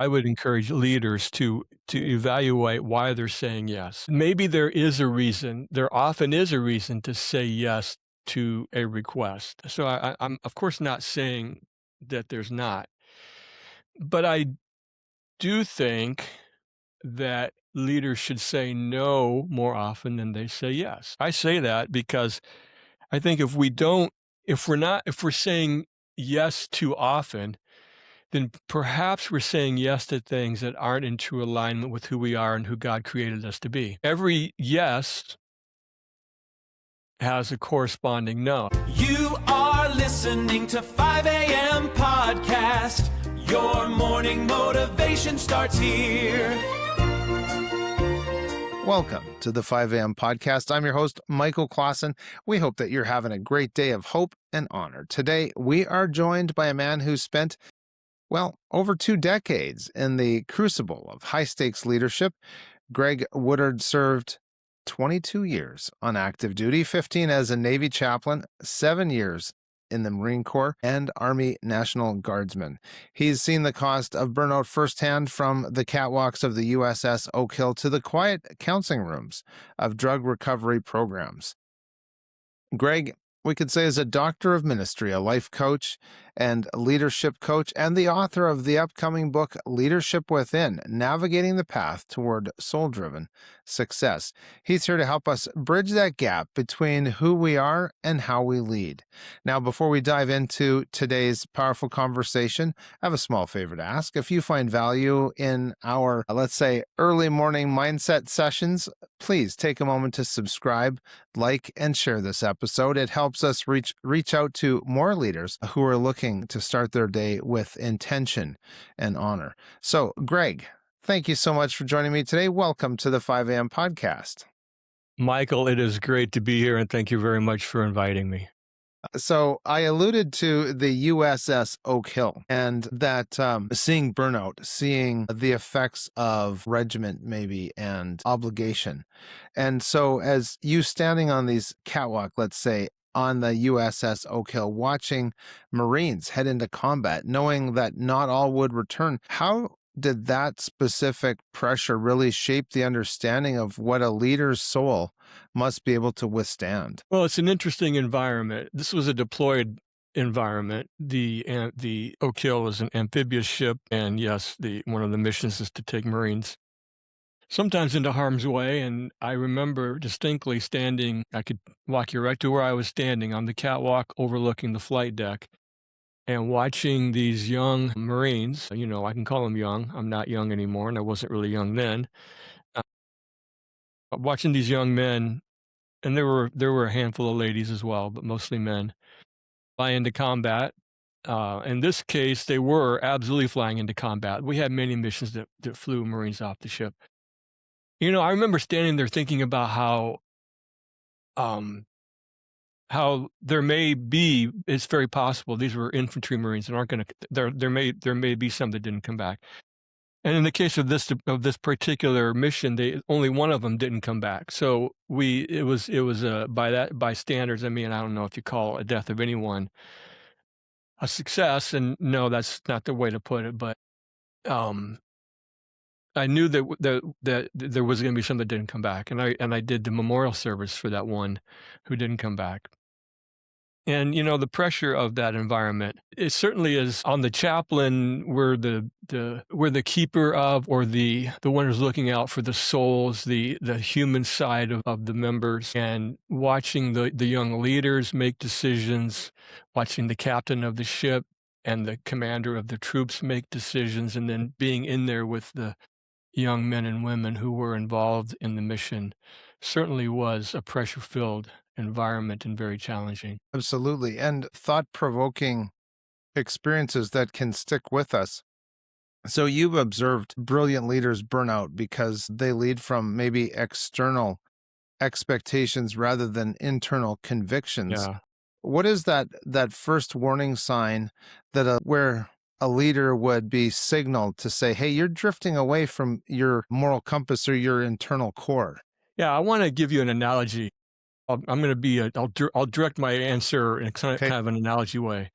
I would encourage leaders to evaluate why they're saying yes. Maybe there often is a reason to say yes to a request. So I'm of course not saying that there's not, but I do think that leaders should say no more often than they say yes. I say that because I think if we're saying yes too often, then perhaps we're saying yes to things that aren't in true alignment with who we are and who God created us to be. Every yes has a corresponding no. You are listening to 5 a.m. podcast. Your morning motivation starts here. Welcome to the 5 a.m. podcast. I'm your host, Michael Clausen. We hope that you're having a great day of hope and honor. Today, we are joined by a man who spent, over 2 decades in the crucible of high-stakes leadership. Greg Woodard served 22 years on active duty, 15 as a Navy chaplain, 7 years in the Marine Corps, and Army National Guardsman. He's seen the cost of burnout firsthand, from the catwalks of the USS Oak Hill to the quiet counseling rooms of drug recovery programs. Greg, we could say, is a doctor of ministry, a life coach and leadership coach, and the author of the upcoming book, Leadership Within: Navigating the Path Toward Soul-Driven Success. He's here to help us bridge that gap between who we are and how we lead. Now, before we dive into today's powerful conversation, I have a small favor to ask. If you find value in our, let's say, early morning mindset sessions, please take a moment to subscribe, like, and share this episode. It helps us reach out to more leaders who are looking to start their day with intention and honor. So, Greg, thank you so much for joining me today. Welcome to the 5 a.m. podcast. Michael, it is great to be here, and thank you very much for inviting me. So I alluded to the USS Oak Hill, and that seeing burnout, seeing the effects of regiment maybe and obligation. And so as you standing on these catwalk, let's say, on the USS Oak Hill, watching Marines head into combat, knowing that not all would return, how did that specific pressure really shape the understanding of what a leader's soul must be able to withstand? Well, it's an interesting environment. This was a deployed environment. The Oak Hill is an amphibious ship, and yes, one of the missions is to take Marines sometimes into harm's way. And I remember distinctly standing, I could walk you right to where I was standing on the catwalk overlooking the flight deck and watching these young Marines. I can call them young. I'm not young anymore, and I wasn't really young then. Uh, Watching these young men, and there were a handful of ladies as well, but mostly men, fly into combat. In this case, they were absolutely flying into combat. We had many missions that flew Marines off the ship. I remember standing there thinking about how it's very possible these were infantry Marines and aren't going to. There may be some that didn't come back. And in the case of this particular mission, only one of them didn't come back. So it was by standards. I mean, I don't know if you call a death of anyone a success, and no, that's not the way to put it. But I knew that there was going to be some that didn't come back, and I did the memorial service for that one who didn't come back. And the pressure of that environment, it certainly is on the chaplain. We're the keeper of, or the one who's looking out for the souls, the human side of the members, and watching the young leaders make decisions, watching the captain of the ship and the commander of the troops make decisions, and then being in there with the young men and women who were involved in the mission certainly was a pressure-filled environment and very challenging. Absolutely. And thought-provoking experiences that can stick with us. So you've observed brilliant leaders burn out because they lead from maybe external expectations rather than internal convictions. Yeah. What is that first warning sign that where a leader would be signaled to say, hey, you're drifting away from your moral compass or your internal core? Yeah, I want to give you an analogy. I'm going to I'll direct my answer in kind of an analogy way.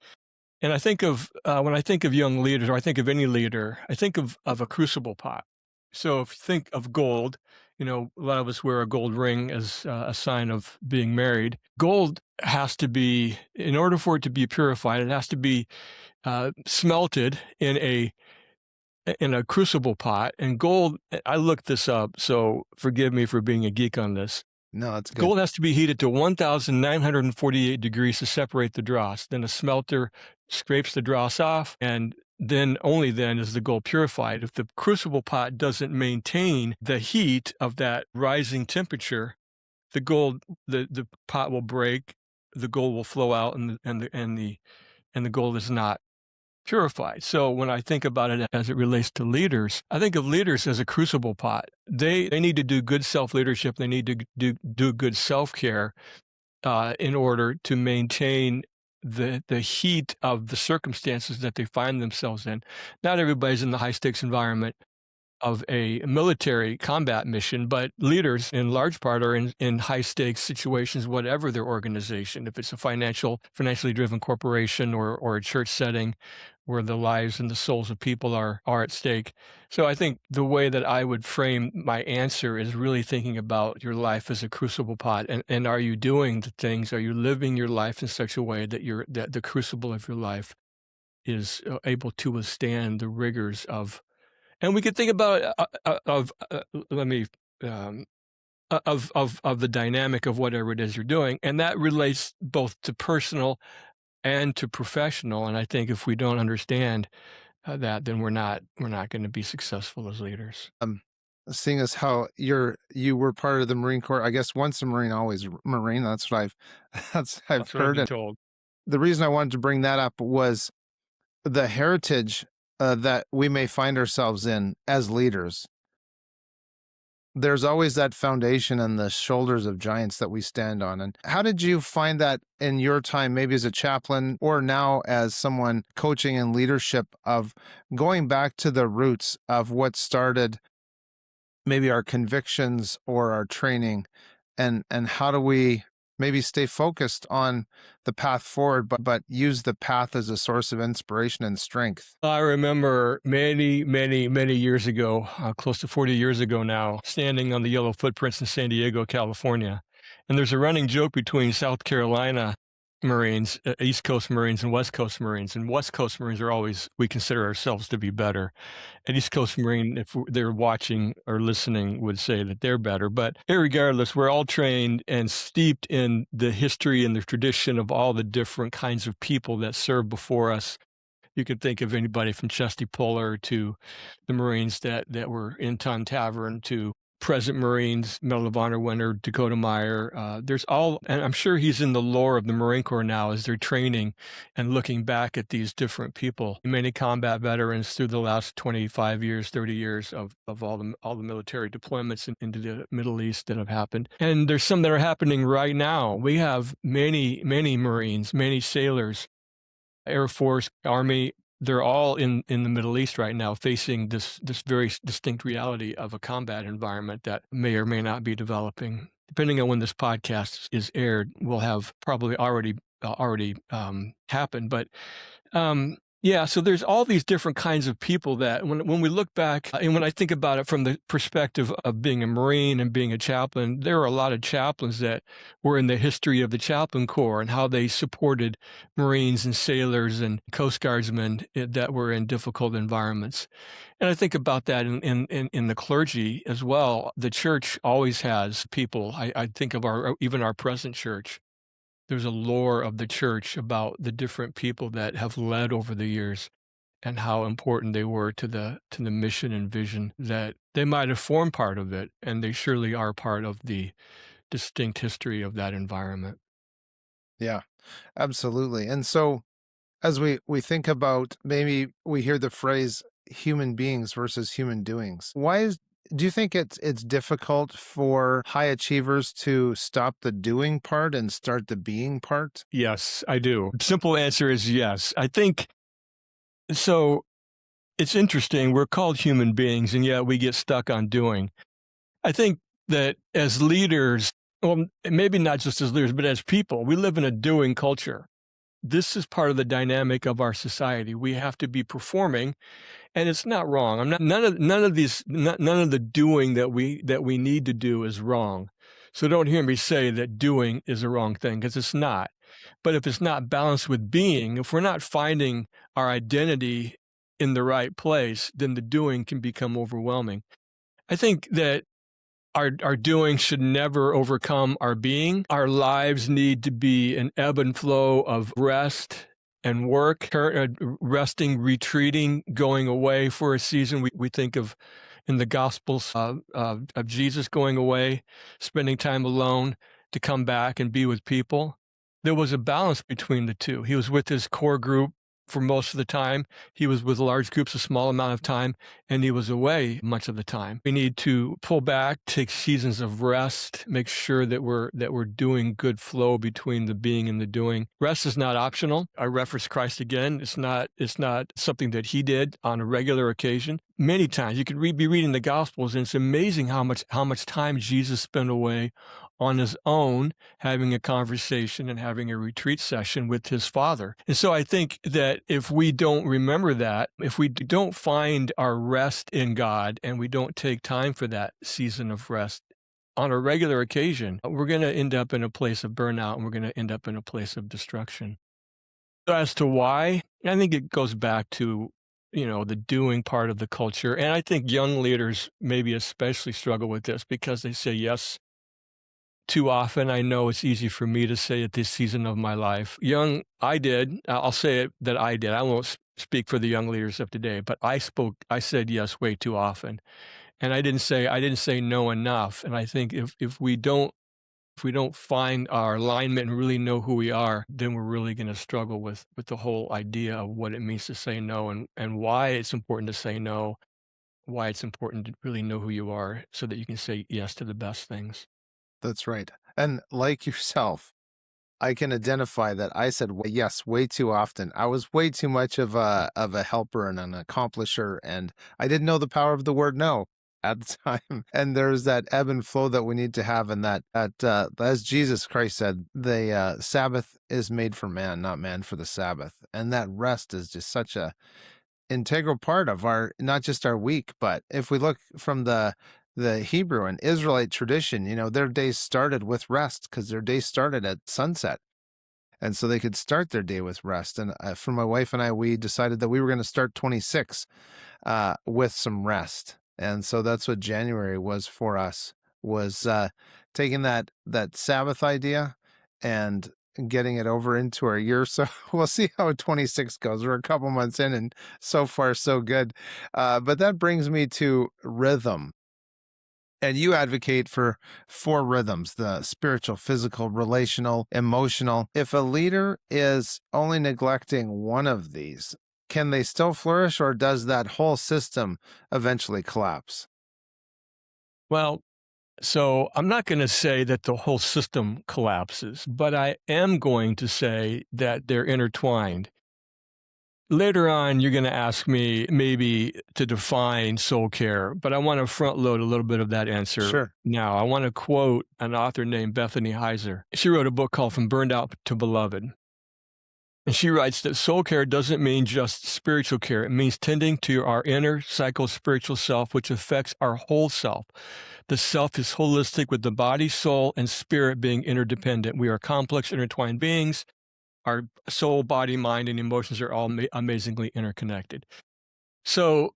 And I think of when I think of young leaders, or I think of any leader, I think of a crucible pot. So if you think of gold, a lot of us wear a gold ring as a sign of being married. Gold has to be, in order for it to be purified, it has to be smelted in a crucible pot. And gold, I looked this up, so forgive me for being a geek on this. No, that's good. Gold has to be heated to 1,948 degrees to separate the dross. Then a smelter scrapes the dross off, and then only then is the gold purified. If the crucible pot doesn't maintain the heat of that rising temperature, the pot will break, the gold will flow out, and the gold is not purified. So when I think about it as it relates to leaders, I think of leaders as a crucible pot. They need to do good self-leadership. They need to do good self-care in order to maintain the heat of the circumstances that they find themselves in. Not everybody's in the high-stakes environment of a military combat mission, but leaders in large part are in high stakes situations, whatever their organization, if it's a financially driven corporation or a church setting where the lives and the souls of people are at stake. So I think the way that I would frame my answer is really thinking about your life as a crucible pot. And are you doing the things, are you living your life in such a way that the crucible of your life is able to withstand the rigors of, and we could think about let me of the dynamic of whatever it is you're doing, and that relates both to personal and to professional. And I think if we don't understand that, then we're not going to be successful as leaders. Seeing as how you were part of the Marine Corps, I guess once a Marine, always Marine. That's what I've That's what I've heard. been And told. the reason I wanted to bring that up was the heritage that we may find ourselves in as leaders. There's always that foundation and the shoulders of giants that we stand on. And how did you find that in your time, maybe as a chaplain or now as someone coaching in leadership, of going back to the roots of what started maybe our convictions or our training, and how do we maybe stay focused on the path forward, but use the path as a source of inspiration and strength? I remember many, many, many years ago, close to 40 years ago now, standing on the yellow footprints in San Diego, California. And there's a running joke between South Carolina Marines, East Coast Marines, and West Coast Marines. And West Coast Marines are always, we consider ourselves to be better. An East Coast Marine, if they're watching or listening, would say that they're better. But irregardless, we're all trained and steeped in the history and the tradition of all the different kinds of people that served before us. You could think of anybody from Chesty Puller to the Marines that were in Ton Tavern to present Marines, Medal of Honor winner Dakota Meyer. There's all, and I'm sure he's in the lore of the Marine Corps now as they're training and looking back at these different people, many combat veterans through the last 25 years, 30 years of all the military deployments into the Middle East that have happened. And there's some that are happening right now. We have many, many Marines, many sailors, Air Force, Army. They're all in the Middle East right now, facing this very distinct reality of a combat environment that may or may not be developing. Depending on when this podcast is aired, will have probably already happened. But yeah, so there's all these different kinds of people that when we look back, and when I think about it from the perspective of being a Marine and being a chaplain, there are a lot of chaplains that were in the history of the Chaplain Corps and how they supported Marines and sailors and Coast Guardsmen that were in difficult environments. And I think about that in the clergy as well. The church always has people. I think of even our present church. There's a lore of the church about the different people that have led over the years and how important they were to the mission and vision, that they might have formed part of it, and they surely are part of the distinct history of that environment. Yeah, absolutely. And so as we think about, maybe we hear the phrase human beings versus human doings. Do you think it's difficult for high achievers to stop the doing part and start the being part? Yes, I do. Simple answer is yes. I think so. It's interesting. We're called human beings, and yet we get stuck on doing. I think that as leaders, well, maybe not just as leaders, but as people, we live in a doing culture. This is part of the dynamic of our society. We have to be performing, and it's not wrong. I'm not none of the doing that we need to do is wrong. So don't hear me say that doing is a wrong thing, because it's not. But if it's not balanced with being, if we're not finding our identity in the right place, then the doing can become overwhelming. I think that our doing should never overcome our being. Our lives need to be an ebb and flow of rest and work, resting, retreating, going away for a season. We think of in the Gospels of Jesus going away, spending time alone to come back and be with people. There was a balance between the two. He was with his core group for most of the time. He was with large groups a small amount of time, and he was away much of the time. We need to pull back, take seasons of rest, make sure that we're doing good flow between the being and the doing. Rest is not optional. I reference Christ again. It's not something that he did on a regular occasion. Many times you could be reading the Gospels, and it's amazing how much time Jesus spent away on his own, having a conversation and having a retreat session with his Father. And so I think that if we don't remember that, if we don't find our rest in God and we don't take time for that season of rest on a regular occasion, we're going to end up in a place of burnout, and we're going to end up in a place of destruction. So as to why, I think it goes back to the doing part of the culture. And I think young leaders maybe especially struggle with this because they say yes too often. I know it's easy for me to say at this season of my life. I did. I'll say it that I did. I won't speak for the young leaders of today, but I said yes way too often. And I didn't say no enough. And I think if we don't find our alignment and really know who we are, then we're really going to struggle with the whole idea of what it means to say no, and why it's important to say no, why it's important to really know who you are so that you can say yes to the best things. That's right. And like yourself, I can identify that I said yes way too often. I was way too much of a helper and an accomplisher, and I didn't know the power of the word no at the time. And there's that ebb and flow that we need to have, and that as Jesus Christ said, the Sabbath is made for man, not man for the Sabbath. And that rest is just such a integral part of our, not just our week, but if we look from the Hebrew and Israelite tradition, their days started with rest because their day started at sunset. And so they could start their day with rest. And for my wife and I, we decided that we were going to start 26 with some rest. And so that's what January was for us, was taking that Sabbath idea and getting it over into our year. So we'll see how 26 goes. We're a couple months in, and so far so good. But that brings me to rhythm. And you advocate for 4 rhythms: the spiritual, physical, relational, emotional. If a leader is only neglecting one of these, can they still flourish, or does that whole system eventually collapse? Well, so I'm not going to say that the whole system collapses, but I am going to say that they're intertwined. Later on, you're going to ask me maybe to define soul care, but I want to front load a little bit of that answer Sure. now. I want to quote an author named Bethany Heiser. She wrote a book called From Burned Out to Beloved. And she writes that soul care doesn't mean just spiritual care. It means tending to our inner psycho-spiritual self, which affects our whole self. The self is holistic, with the body, soul, and spirit being interdependent. We are complex, intertwined beings. Our soul, body, mind, and emotions are all amazingly interconnected. So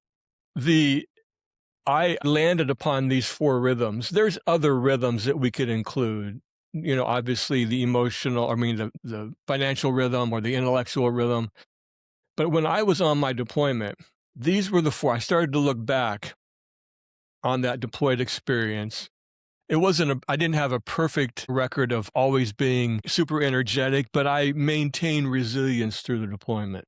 I landed upon these 4 rhythms. There's other rhythms that we could include. Obviously the the financial rhythm or the intellectual rhythm. But when I was on my deployment, these were the 4. I started to look back on that deployed experience. I didn't have a perfect record of always being super energetic, but I maintained resilience through the deployment.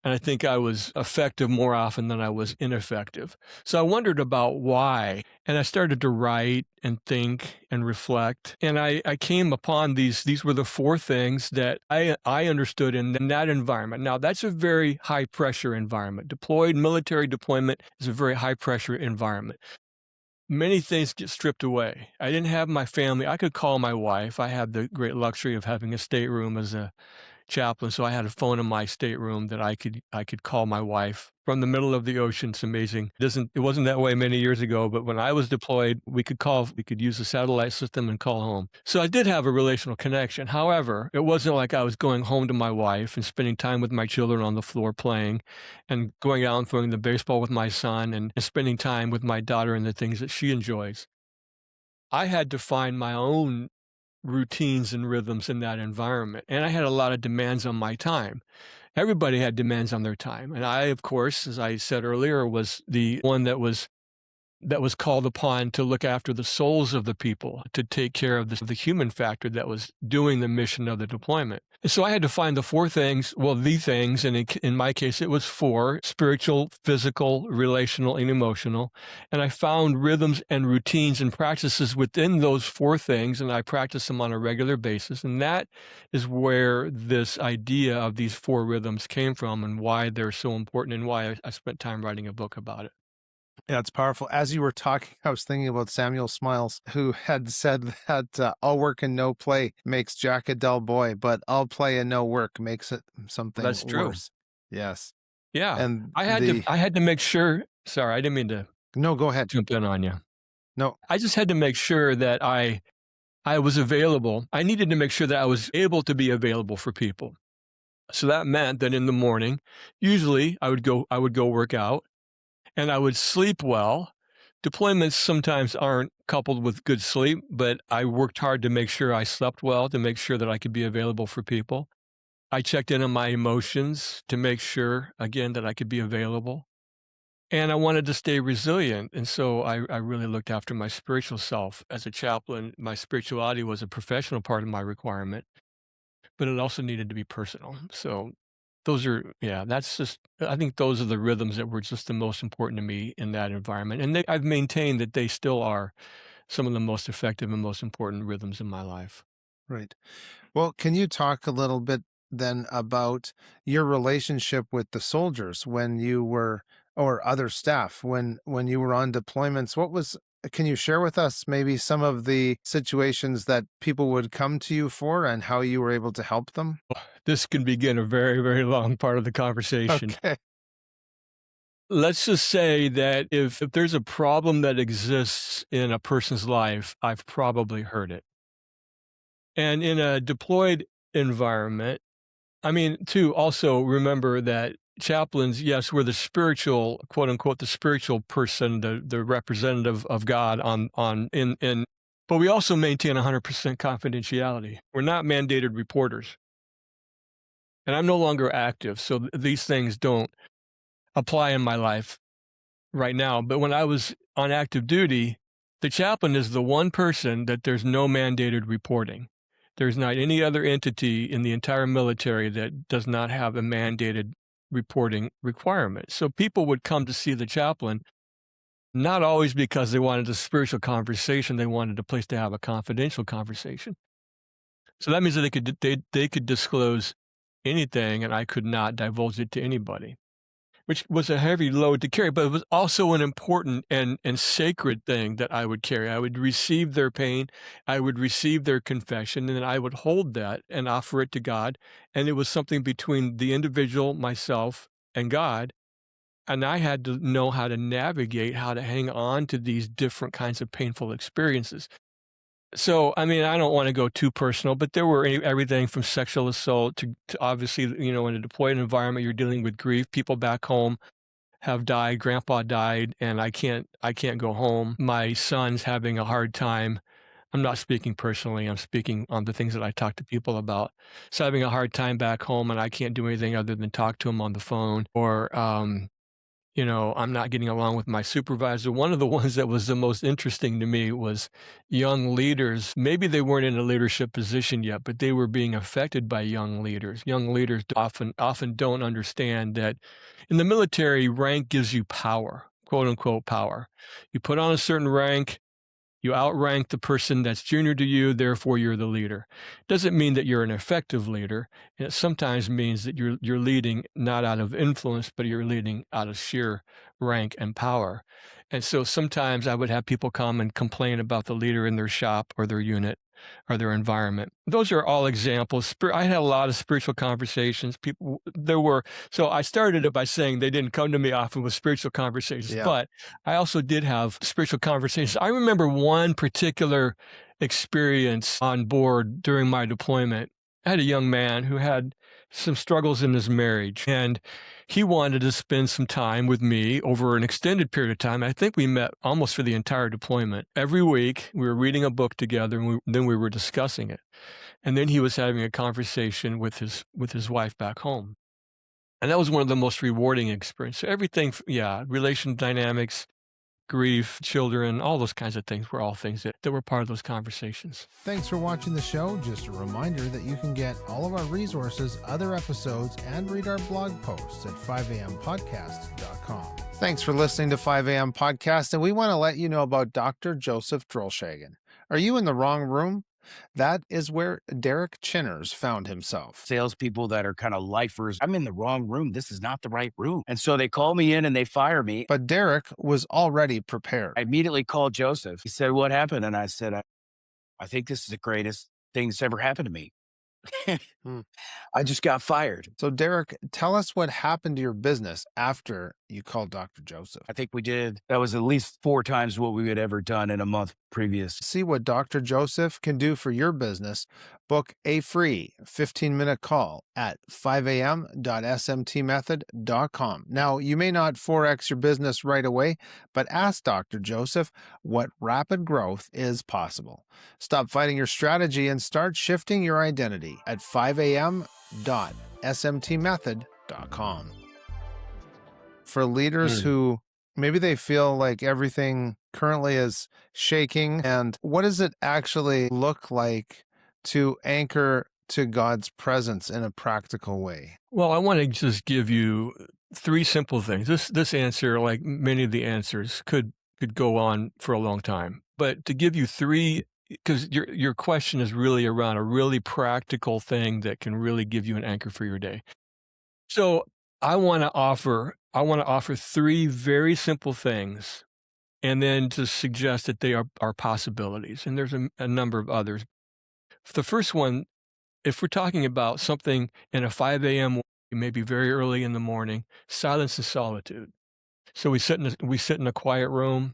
And I think I was effective more often than I was ineffective. So I wondered about why. And I started to write and think and reflect. And I came upon these were the 4 things that I understood in that environment. Now, that's a very high pressure environment. Deployed military deployment is a very high pressure environment. Many things get stripped away. I didn't have my family. I could call my wife. I had the great luxury of having a stateroom as a chaplain, so I had a phone in my stateroom that I could call my wife from the middle of the ocean. It's amazing. It wasn't that way many years ago, but when I was deployed, we could use the satellite system and call home. So I did have a relational connection. However, it wasn't like I was going home to my wife and spending time with my children on the floor playing and going out and throwing the baseball with my son and spending time with my daughter and the things that she enjoys. I had to find my own routines and rhythms in that environment. And I had a lot of demands on my time. Everybody had demands on their time. And I, of course, as I said earlier, was the one that was called upon to look after the souls of the people, to take care of the human factor that was doing the mission of the deployment. And so I had to find the four things, well, the things, and in my case, it was four: spiritual, physical, relational, and emotional. And I found rhythms and routines and practices within those four things, and I practiced them on a regular basis. And that is where this idea of these four rhythms came from and why they're so important and why I spent time writing a book about it. Yeah, it's powerful. As you were talking, I was thinking about Samuel Smiles, who had said that all work and no play makes Jack a dull boy, but all play and no work makes it something That's true. worse. Yes. Yeah. And I had to the, I had to make sure. Sorry, I didn't mean to no, go ahead. jump in on you. No, I just had to make sure that I was available. I needed to make sure that I was able to be available for people. So that meant that in the morning, usually I would go work out and I would sleep well. Deployments sometimes aren't coupled with good sleep, but I worked hard to make sure I slept well, to make sure that I could be available for people. I checked in on my emotions to make sure, again, that I could be available. And I wanted to stay resilient. And so I really looked after my spiritual self. As a chaplain, my spirituality was a professional part of my requirement, but it also needed to be personal. So yeah, I think those are the rhythms that were just the most important to me in that environment. And I've maintained that they still are some of the most effective and most important rhythms in my life. right. Well, can you talk a little bit then about your relationship with the soldiers when you were, or other staff when you were on deployments? What was, can you share with us maybe some of the situations that people would come to you for and how you were able to help them? This can begin a very, very long part of the conversation. Okay. Let's just say that if there's a problem that exists in a person's life, I've probably heard it. And in a deployed environment, I mean, too, also remember that chaplains, yes, we're the spiritual, quote unquote, the spiritual person, the representative of God but we also maintain 100% confidentiality. We're not mandated reporters. And I'm no longer active, so these things don't apply in my life right now. But when I was on active duty, the chaplain is the one person that there's no mandated reporting. There's not any other entity in the entire military that does not have a mandated reporting requirement. So people would come to see the chaplain, not always because they wanted a spiritual conversation, they wanted a place to have a confidential conversation. So that means that they could disclose anything and I could not divulge it to anybody, which was a heavy load to carry, but it was also an important and sacred thing that I would carry. I would receive their pain, I would receive their confession, and then I would hold that and offer it to God. And it was something between the individual, myself, and God. And I had to know how to navigate, how to hang on to these different kinds of painful experiences. So, I mean, I don't want to go too personal, but there were everything from sexual assault to obviously, in a deployed environment, you're dealing with grief. People back home have died. Grandpa died, and I can't go home. My son's having a hard time. I'm not speaking personally. I'm speaking on the things that I talk to people about. So having a hard time back home, and I can't do anything other than talk to him on the phone, or I'm not getting along with my supervisor. One of the ones that was the most interesting to me was young leaders. Maybe they weren't in a leadership position yet, but they were being affected by young leaders. Young leaders often don't understand that in the military, rank gives you power, quote unquote power. You put on a certain rank, you outrank the person that's junior to you, therefore you're the leader. Doesn't mean that you're an effective leader. It sometimes means that you're leading not out of influence, but you're leading out of sheer rank and power. And so sometimes I would have people come and complain about the leader in their shop or their unit. or their environment. Those are all examples. I had a lot of spiritual conversations. So I started it by saying they didn't come to me often with spiritual conversations, Yeah. but I also did have spiritual conversations. I remember one particular experience on board during my deployment. I had a young man who had some struggles in his marriage, and he wanted to spend some time with me over an extended period of time. I think we met almost for the entire deployment. Every week, we were reading a book together, and then we were discussing it. And then he was having a conversation with his wife back home. And that was one of the most rewarding experiences. Everything, yeah, relation dynamics, grief, children, all those kinds of things were all things that were part of those conversations. Thanks for watching the show. Just a reminder that you can get all of our resources, other episodes, and read our blog posts at 5ampodcast.com. Thanks for listening to 5am Podcast, and we want to let you know about Dr. Joseph Drolshagen. Are you in the wrong room? That is where Derek Chinners found himself. Salespeople that are kind of lifers. I'm in the wrong room. This is not the right room. And so they call me in and they fire me. But Derek was already prepared. I immediately called Joseph. He said, "What happened?" And I said, I think this is the greatest thing that's ever happened to me. I just got fired. So, Derek, tell us what happened to your business after you called Dr. Joseph. I think that was at least 4 times what we had ever done in a month previous. See what Dr. Joseph can do for your business. Book a free 15-minute call at 5am.smtmethod.com. Now, you may not 4x your business right away, but ask Dr. Joseph what rapid growth is possible. Stop fighting your strategy and start shifting your identity at 5am.smtmethod.com. For leaders who maybe they feel like everything currently is shaking, and what does it actually look like to anchor to God's presence in a practical way? Well, I want to just give you 3 simple things. This answer, like many of the answers, could go on for a long time. But to give you 3, because your question is really around a really practical thing that can really give you an anchor for your day. So I want to offer 3 very simple things, and then to suggest that they are possibilities. And there's a number of others. The first one, if we're talking about something in a 5 a.m., maybe very early in the morning, silence and solitude. So we sit in a quiet room.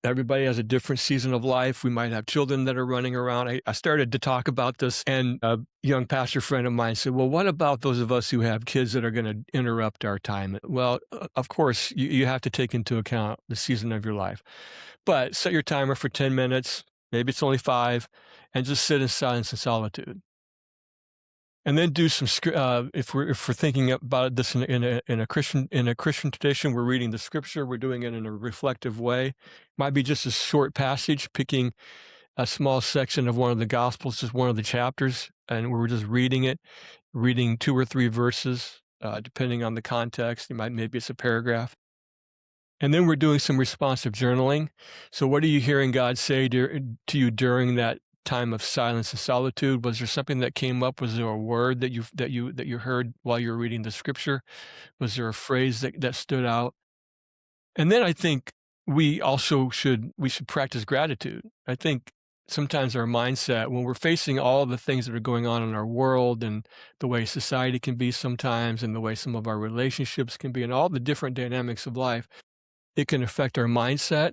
Everybody has a different season of life. We might have children that are running around. I started to talk about this, and a young pastor friend of mine said, "Well, what about those of us who have kids that are going to interrupt our time?" Well, of course, you have to take into account the season of your life. But set your timer for 10 minutes. Maybe it's only 5, and just sit in silence and solitude. And then do some. If we're thinking about this in a Christian tradition, we're reading the scripture. We're doing it in a reflective way. Might be just a short passage, picking a small section of one of the Gospels, just one of the chapters, and we're just reading it, reading 2 or 3 verses, depending on the context. Maybe it's a paragraph. And then we're doing some responsive journaling. So, what are you hearing God say to you during that time of silence and solitude? Was there something that came up? Was there a word that you heard while you were reading the scripture? Was there a phrase that stood out? And then I think we should practice gratitude. I think sometimes our mindset, when we're facing all the things that are going on in our world and the way society can be sometimes and the way some of our relationships can be and all the different dynamics of life, it can affect our mindset.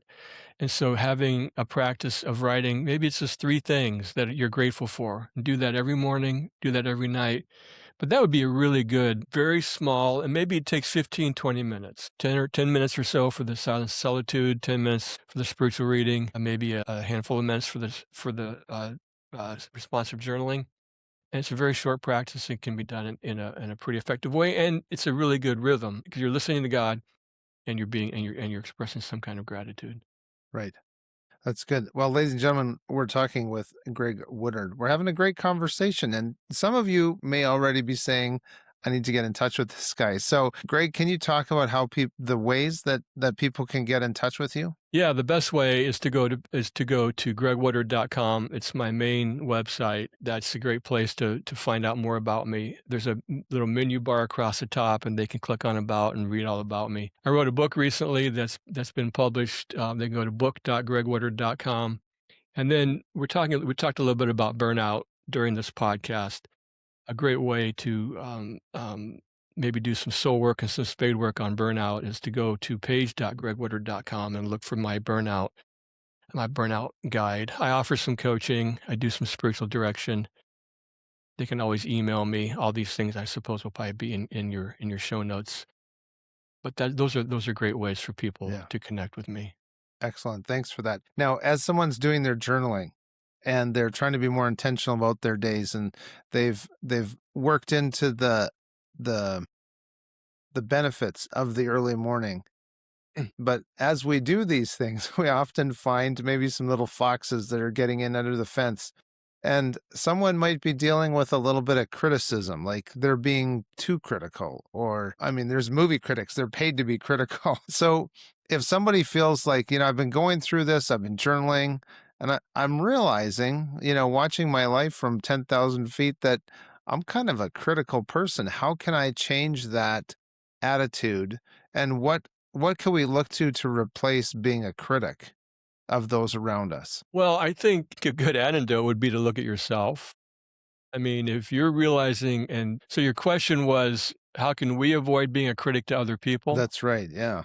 And so having a practice of writing, maybe it's just 3 things that you're grateful for. Do that every morning, do that every night. But that would be a really good, very small, and maybe it takes 15, 20 minutes, 10 minutes or so for the silence solitude, 10 minutes for the spiritual reading, maybe a handful of minutes for the responsive journaling. And it's a very short practice. It can be done in a pretty effective way. And it's a really good rhythm because you're listening to God and you're expressing some kind of gratitude. Right. That's good. Well, ladies and gentlemen, we're talking with Greg Woodard. We're having a great conversation, and some of you may already be saying, I need to get in touch with this guy. So, Greg, can you talk about how the ways that people can get in touch with you? Yeah, the best way is to go to gregwoodard.com. It's my main website. That's a great place to find out more about me. There's a little menu bar across the top, and they can click on About and read all about me. I wrote a book recently that's been published. They can go to book.gregwoodard.com. And then we talked a little bit about burnout during this podcast. A great way to maybe do some soul work and some spade work on burnout is to go to page.gregwoodard.com and look for my burnout guide. I offer some coaching. I do some spiritual direction. They can always email me. All these things I suppose will probably be in your show notes. But those are great ways for people Yeah. to connect with me. Excellent. Thanks for that. Now, as someone's doing their journaling and they're trying to be more intentional about their days, and they've worked into the benefits of the early morning. But as we do these things, we often find maybe some little foxes that are getting in under the fence. And someone might be dealing with a little bit of criticism, like they're being too critical, or, I mean, there's movie critics, they're paid to be critical. So if somebody feels like, I've been going through this, I've been journaling, and I'm realizing, watching my life from 10,000 feet, that I'm kind of a critical person. How can I change that attitude? And what can we look to replace being a critic of those around us? Well, I think a good antidote would be to look at yourself. I mean, if you're realizing, and so your question was, how can we avoid being a critic to other people? That's right. Yeah.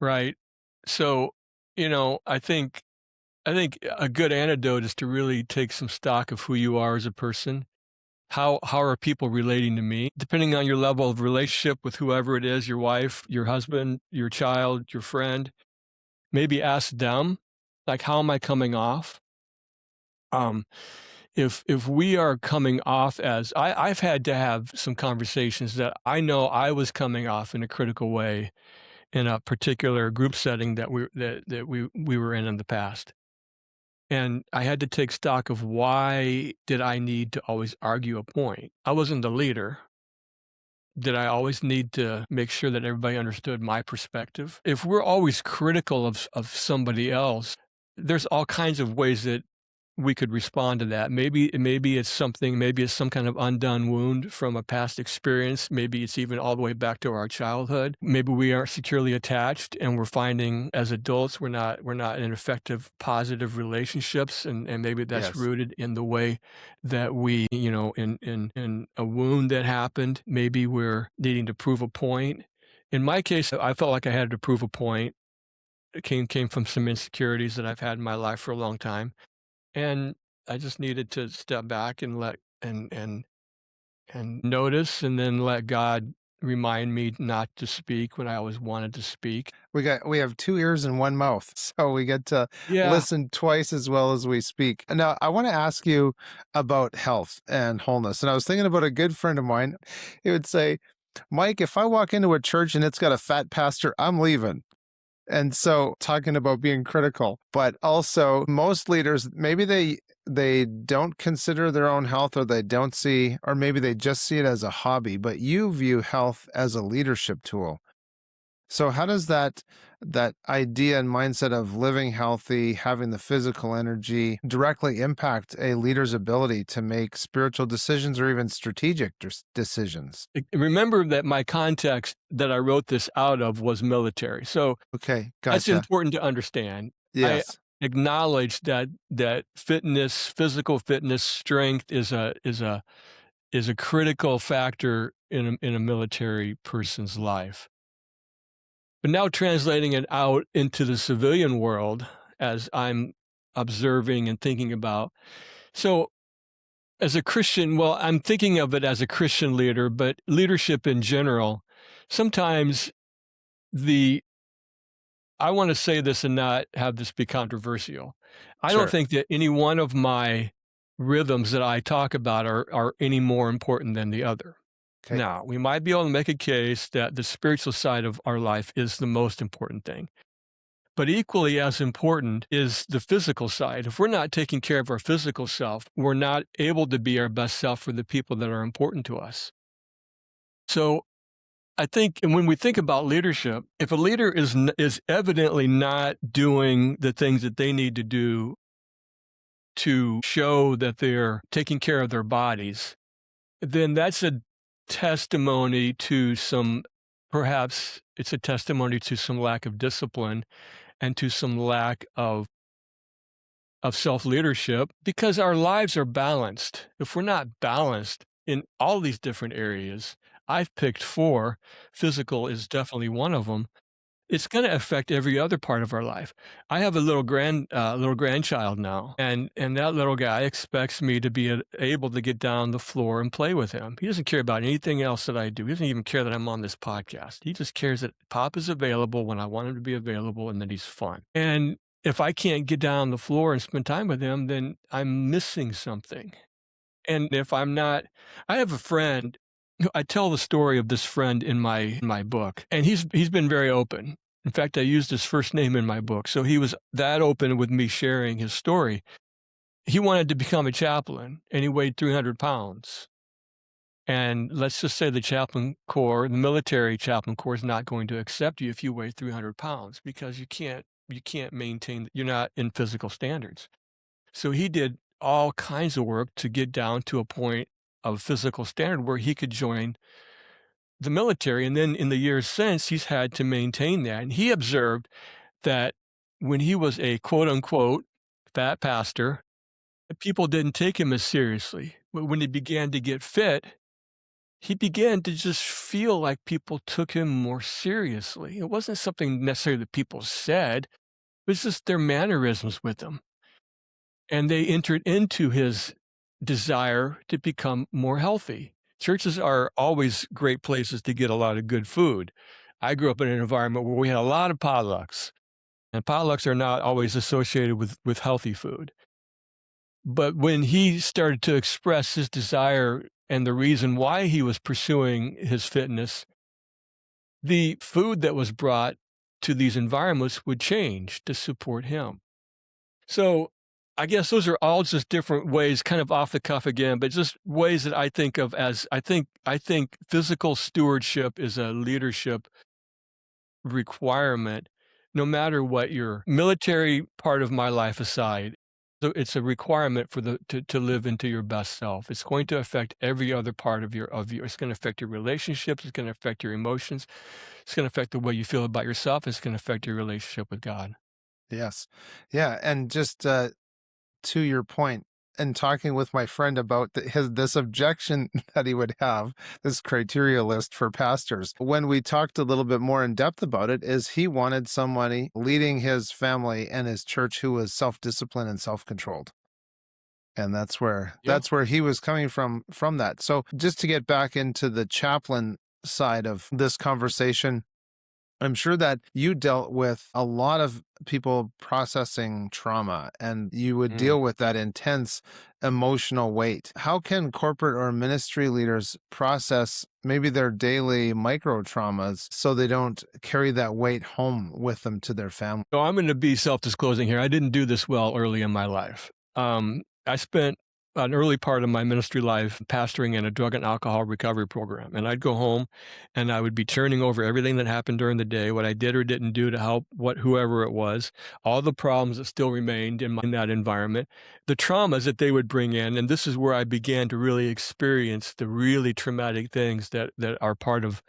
Right. So, I think a good antidote is to really take some stock of who you are as a person. How are people relating to me? Depending on your level of relationship with whoever it is, your wife, your husband, your child, your friend, maybe ask them, like, how am I coming off? Um, if we are coming off as I've had to have some conversations that I know I was coming off in a critical way in a particular group setting that we were in the past. And I had to take stock of, why did I need to always argue a point? I wasn't the leader. Did I always need to make sure that everybody understood my perspective? If we're always critical of somebody else, there's all kinds of ways that we could respond to that. Maybe it's something, maybe it's some kind of undone wound from a past experience. Maybe it's even all the way back to our childhood. Maybe we aren't securely attached and we're finding as adults we're not in effective positive relationships, and maybe that's Yes. rooted in the way that we, in a wound that happened. Maybe we're needing to prove a point. In my case, I felt like I had to prove a point. It came from some insecurities that I've had in my life for a long time. And I just needed to step back and let and notice, and then let God remind me not to speak when I always wanted to speak. We have two ears and one mouth, so we get to Yeah. listen twice as well as we speak. Now, I want to ask you about health and wholeness. And I was thinking about a good friend of mine. He would say, Mike, if I walk into a church and it's got a fat pastor, I'm leaving. And so talking about being critical, but also most leaders, maybe they don't consider their own health, or they don't see, or maybe they just see it as a hobby, but you view health as a leadership tool. So how does that idea and mindset of living healthy, having the physical energy directly impact a leader's ability to make spiritual decisions or even strategic decisions? Remember that my context that I wrote this out of was military. So Okay, that's gotcha. important to understand. I Yes. acknowledge that fitness, physical fitness, strength is a critical factor in a military person's life. But now translating it out into the civilian world, as I'm observing and thinking about. So as a Christian, well, I'm thinking of it as a Christian leader, but leadership in general, sometimes I want to say this and not have this be controversial. I don't Sure. think that any one of my rhythms that I talk about are any more important than the other. Okay. Now, we might be able to make a case that the spiritual side of our life is the most important thing. But equally as important is the physical side. If we're not taking care of our physical self, we're not able to be our best self for the people that are important to us. So I think, and when we think about leadership, if a leader is evidently not doing the things that they need to do to show that they're taking care of their bodies, then that's a testimony to perhaps it's a testimony to some lack of discipline and to some lack of of self-leadership because our lives are balanced. If we're not balanced in all these different areas, I've picked 4, physical is definitely one of them. It's gonna affect every other part of our life. I have a little grandchild now, and that little guy expects me to be able to get down the floor and play with him. He doesn't care about anything else that I do. He doesn't even care that I'm on this podcast. He just cares that Pop is available when I want him to be available and that he's fun. And if I can't get down the floor and spend time with him, then I'm missing something. And if I'm not I have a friend I tell the story of this friend in my book, and he's been very open. In fact, I used his first name in my book, so he was that open with me sharing his story. He wanted to become a chaplain, and he weighed 300 pounds. And let's just say the chaplain corps, the military chaplain corps, is not going to accept you if you weigh 300 pounds because you can't maintain, you're not in physical standards. So he did all kinds of work to get down to a point of physical standard where he could join the military. And then in the years since, he's had to maintain that. And he observed that when he was a quote unquote fat pastor, people didn't take him as seriously. But when he began to get fit, he began to just feel like people took him more seriously. It wasn't something necessarily that people said, it was just their mannerisms with him. And they entered into his desire to become more healthy. Churches are always great places to get a lot of good food. I grew up in an environment where we had a lot of potlucks, and potlucks are not always associated with healthy food. But when he started to express his desire and the reason why he was pursuing his fitness, the food that was brought to these environments would change to support him. So I guess those are all just different ways, kind of off the cuff again, but just ways that I think of as I think physical stewardship is a leadership requirement, no matter what your military part of my life aside. So it's a requirement for to live into your best self. It's going to affect every other part of your it's going to affect your relationships, it's going to affect your emotions, it's going to affect the way you feel about yourself, it's going to affect your relationship with God. Yes. Yeah. And just to your point, and talking with my friend about this objection that he would have, this criteria list for pastors. When we talked a little bit more in depth about it, is he wanted somebody leading his family and his church who was self-disciplined and self-controlled. And Yeah. that's where he was coming from that. So just to get back into the chaplain side of this conversation, I'm sure that you dealt with a lot of people processing trauma and you would Mm. deal with that intense emotional weight. How can corporate or ministry leaders process maybe their daily micro traumas so they don't carry that weight home with them to their family? So I'm going to be self-disclosing here. I didn't do this well early in my life. I spent an early part of my ministry life pastoring in a drug and alcohol recovery program. And I'd go home and I would be turning over everything that happened during the day, what I did or didn't do to help whoever it was, all the problems that still remained in that environment, the traumas that they would bring in. And this is where I began to really experience the really traumatic things that are part of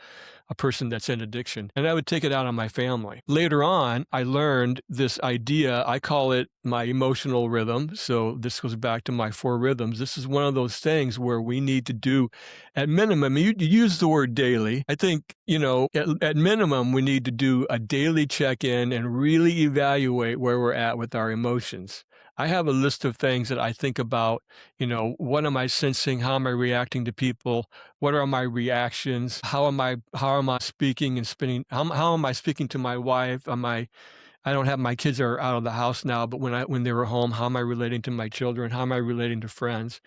a person that's in addiction. And I would take it out on my family. Later on, I learned this idea. I call it my emotional rhythm. So this goes back to my 4 rhythms. This is one of those things where we need to do, at minimum, you use the word daily. I think, at minimum, we need to do a daily check-in and really evaluate where we're at with our emotions. I have a list of things that I think about, what am I sensing? How am I reacting to people? What are my reactions? How am I speaking and spinning? How am I speaking to my wife? I don't have my kids are out of the house now, but when they were home, how am I relating to my children? How am I relating to friends?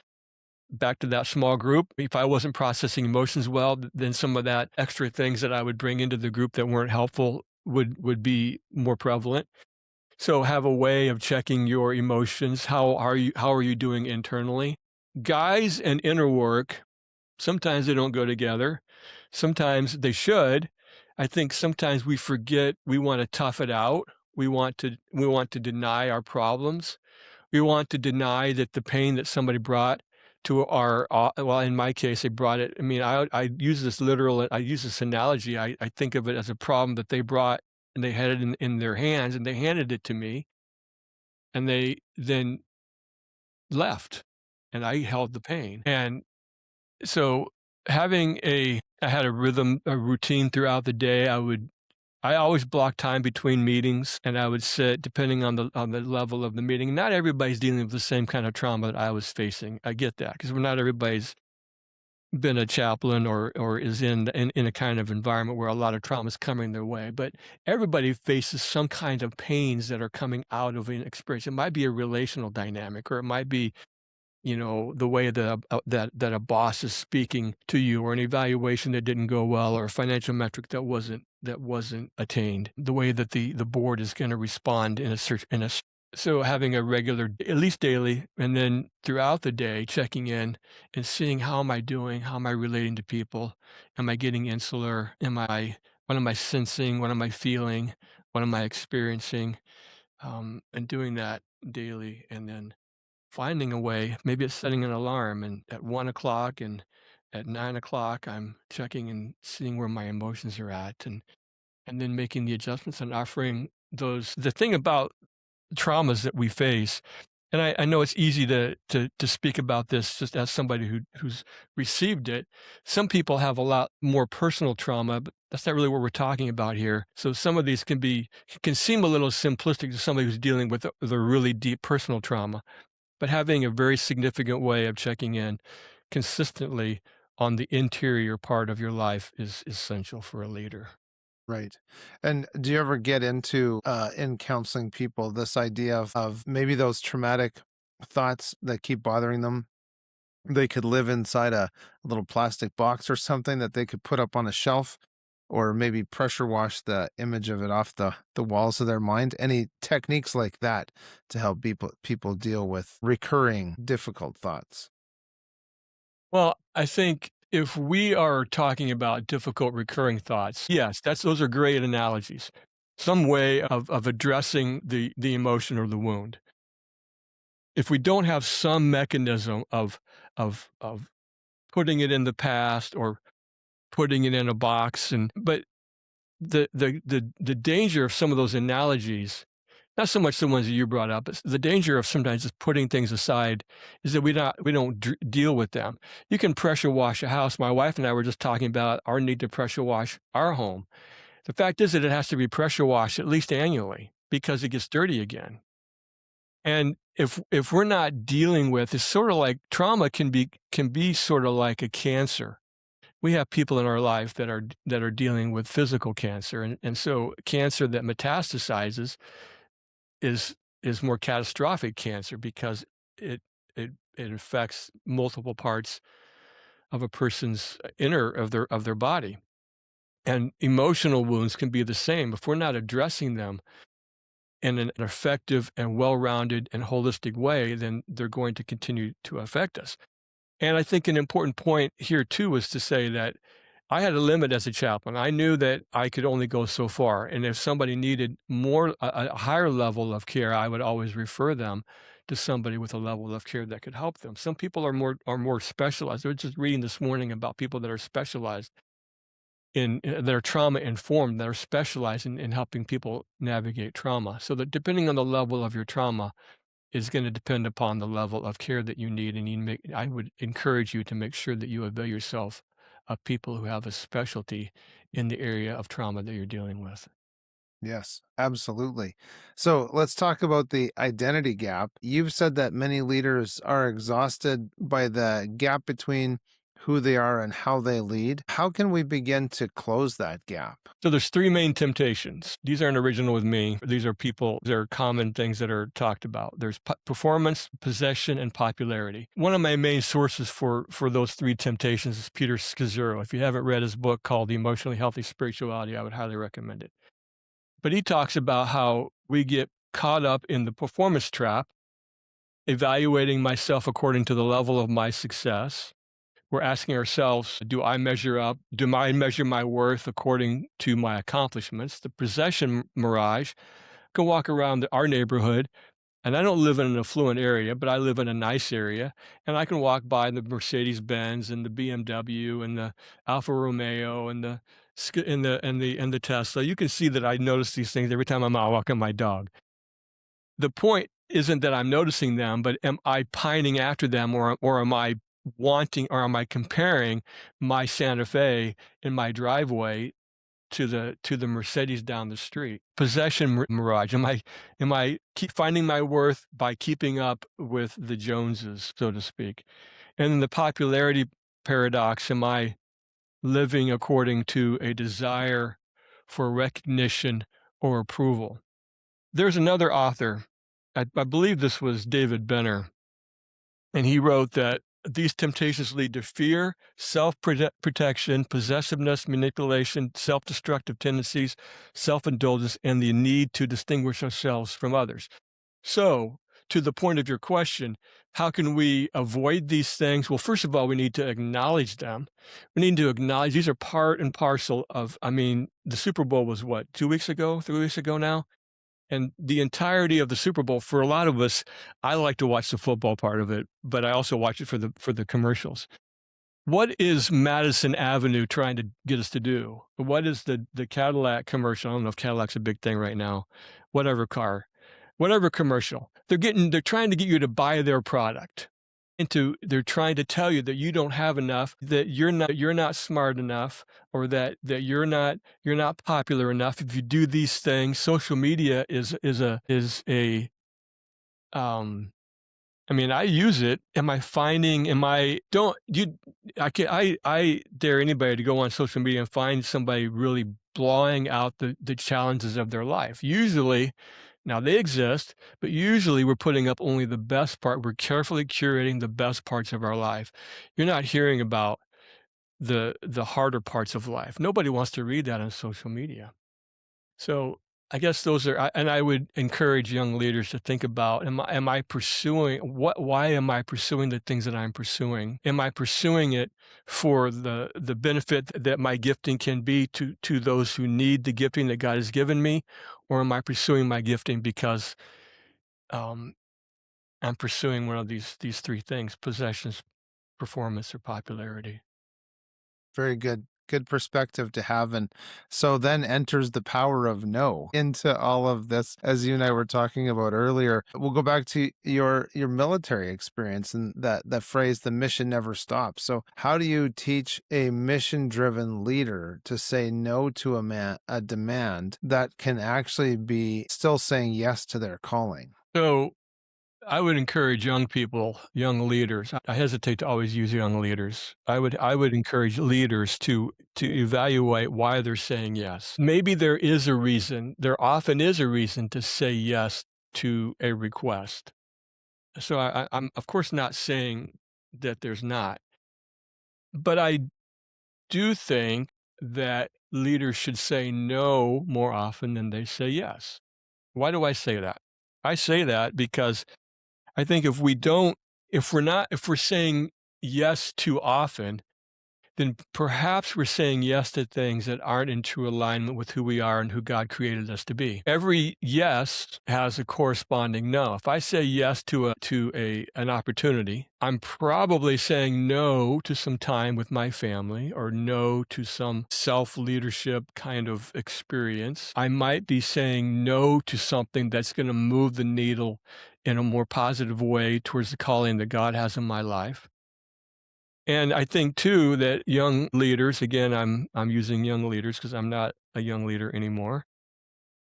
Back to that small group. If I wasn't processing emotions well, then some of that extra things that I would bring into the group that weren't helpful would be more prevalent. So have a way of checking your emotions. How are you doing internally? Guys and inner work, sometimes they don't go together. Sometimes they should. I think sometimes we forget we want to tough it out. We want to deny our problems. We want to deny that the pain that somebody brought to well, in my case, they brought it. I mean, I use this I use this analogy. I think of it as a problem that they brought and they had it in their hands and they handed it to me. and they then left, and I held the pain. And so I had a rhythm, a routine throughout the day. I always block time between meetings, and I would sit depending on the level of the meeting. Not everybody's dealing with the same kind of trauma that I was facing. I get that because not everybody's been a chaplain or is in a kind of environment where a lot of trauma is coming their way. But everybody faces some kind of pains that are coming out of an experience. It might be a relational dynamic, or it might be, the way that a boss is speaking to you, or an evaluation that didn't go well, or a financial metric that wasn't attained, the way that the board is going to respond in a search in a s- so having a regular, at least daily, and then throughout the day, checking in and seeing how am I doing, how am I relating to people, am I getting insular, what am I sensing, what am I feeling, what am I experiencing, and doing that daily, and then finding a way. Maybe it's setting an alarm, and at 1 o'clock and at 9 o'clock, I'm checking and seeing where my emotions are at, and then making the adjustments and offering those. The thing about traumas that we face, and I know it's easy to speak about this just as somebody who's received it. Some people have a lot more personal trauma, but that's not really what we're talking about here. So some of these can seem a little simplistic to somebody who's dealing with the really deep personal trauma. But having a very significant way of checking in consistently on the interior part of your life is essential for a leader. Right. And do you ever get into, in counseling people, this idea of maybe those traumatic thoughts that keep bothering them? They could live inside a little plastic box or something that they could put up on a shelf, or maybe pressure wash the image of it off the walls of their mind. Any techniques like that to help people deal with recurring difficult thoughts? Well, I think if we are talking about difficult recurring thoughts, yes, those are great analogies. Some way of addressing the emotion or the wound. If we don't have some mechanism of putting it in the past or putting it in a box, but the danger of some of those analogies, not so much the ones that you brought up, but the danger of sometimes just putting things aside is that we don't deal with them. You can pressure wash a house. My wife and I were just talking about our need to pressure wash our home. The fact is that it has to be pressure washed at least annually because it gets dirty again. And if we're not dealing with, it's sort of like trauma can be sort of like a cancer. We have people in our life that are dealing with physical cancer, and so cancer that metastasizes is is more catastrophic cancer because it it affects multiple parts of a person's inner of their body. And emotional wounds can be the same. If we're not addressing them in an effective and well-rounded and holistic way, then they're going to continue to affect us. And I think an important point here too is to say that I had a limit as a chaplain. I knew that I could only go so far, and if somebody needed a higher level of care, I would always refer them to somebody with a level of care that could help them. Some people are more specialized. I was just reading this morning about people that are specialized that are trauma informed, that are specialized in helping people navigate trauma. So that depending on the level of your trauma, is going to depend upon the level of care that you need. And I would encourage you to make sure that you avail yourself of people who have a specialty in the area of trauma that you're dealing with. Yes, absolutely. So let's talk about the identity gap. You've said that many leaders are exhausted by the gap between who they are and how they lead. How can we begin to close that gap? So there's three main temptations. These aren't original with me. They're common things that are talked about. There's performance, possession, and popularity. One of my main sources for those three temptations is Peter Scazzaro. If you haven't read his book called The Emotionally Healthy Spirituality, I would highly recommend it. But he talks about how we get caught up in the performance trap, evaluating myself according to the level of my success. We're asking ourselves, do I measure up? Do I measure my worth according to my accomplishments? The possession mirage. Go walk around our neighborhood, and I don't live in an affluent area, but I live in a nice area, and I can walk by the Mercedes Benz and the BMW and the Alfa Romeo and the Tesla. You can see that I notice these things every time I'm out walking my dog. The point isn't that I'm noticing them, but am I pining after them, or am I wanting, or am I comparing my Santa Fe in my driveway to the Mercedes down the street? Possession mirage. Am I keep finding my worth by keeping up with the Joneses, so to speak? And then the popularity paradox. Am I living according to a desire for recognition or approval? There's another author, I believe this was David Benner, and he wrote that these temptations lead to fear, self-protection, possessiveness, manipulation, self-destructive tendencies, self-indulgence, and the need to distinguish ourselves from others. So, to the point of your question, how can we avoid these things? Well, first of all, we need to acknowledge them. We need to acknowledge these are part and parcel of, I mean, the Super Bowl was what, 2 weeks ago, 3 weeks ago now? And the entirety of the Super Bowl, for a lot of us, I like to watch the football part of it, but I also watch it for the commercials. What is Madison Avenue trying to get us to do? What is the Cadillac commercial? I don't know if Cadillac's a big thing right now. Whatever car, whatever commercial. They're trying to get you to buy their product. They're trying to tell you that you don't have enough, that you're not smart enough, or that you're not popular enough. If you do these things, social media is a I mean, I use it. Am I don't you I dare anybody to go on social media and find somebody really blowing out the challenges of their life. Usually, now they exist, but usually we're putting up only the best part. We're carefully curating the best parts of our life. You're not hearing about the harder parts of life. Nobody wants to read that on social media. So I guess those are, and I would encourage young leaders to think about, am I pursuing why am I pursuing the things that I'm pursuing? Am I pursuing it for the benefit that my gifting can be to those who need the gifting that God has given me? Or am I pursuing my gifting because um, I'm pursuing one of these three things: possessions, performance, or popularity? Very good. Good perspective to have. And so then enters the power of no into all of this, as you and I were talking about earlier. We'll go back to your military experience and that phrase, the mission never stops. So how do you teach a mission-driven leader to say no to a demand that can actually be still saying yes to their calling? So I would encourage young people, young leaders. I hesitate to always use young leaders. I would encourage leaders to evaluate why they're saying yes. Maybe there is a reason. There often is a reason to say yes to a request. So I'm of course not saying that there's not, but I do think that leaders should say no more often than they say yes. Why do I say that? I say that because I think if we're saying yes too often, then perhaps we're saying yes to things that aren't in true alignment with who we are and who God created us to be. Every yes has a corresponding no. If I say yes to an opportunity, I'm probably saying no to some time with my family or no to some self-leadership kind of experience. I might be saying no to something that's going to move the needle in a more positive way towards the calling that God has in my life. And I think too that young leaders, again, I'm using young leaders because I'm not a young leader anymore,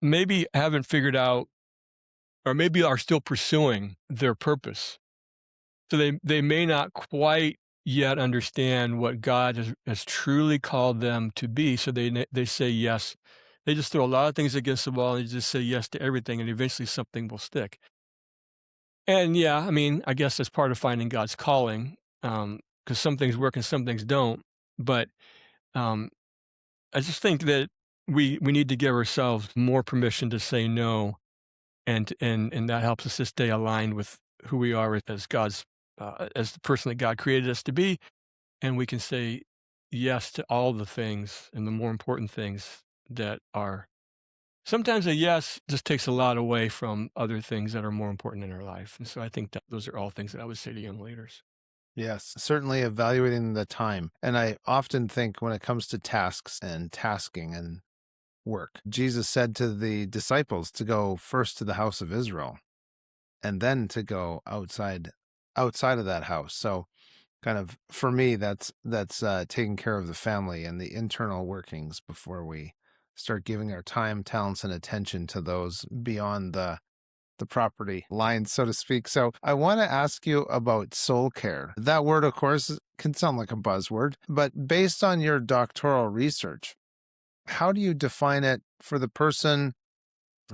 maybe haven't figured out, or maybe are still pursuing their purpose. So they may not quite yet understand what God has truly called them to be. So they say yes. They just throw a lot of things against the wall and they just say yes to everything, and eventually something will stick. And yeah, I mean, I guess that's part of finding God's calling, because some things work and some things don't. But um, I just think that we need to give ourselves more permission to say no, and that helps us to stay aligned with who we are as as the person that God created us to be, and we can say yes to all the things and the more important things that are. Sometimes a yes just takes a lot away from other things that are more important in our life, and so I think that those are all things that I would say to young leaders. Yes, certainly evaluating the time. And I often think when it comes to tasks and tasking and work, Jesus said to the disciples to go first to the house of Israel. and then to go outside of that house. So kind of for me, that's taking care of the family and the internal workings before we start giving our time, talents, and attention to those beyond the property line, so to speak. So I want to ask you about soul care. That word, of course, can sound like a buzzword, but based on your doctoral research, how do you define it for the person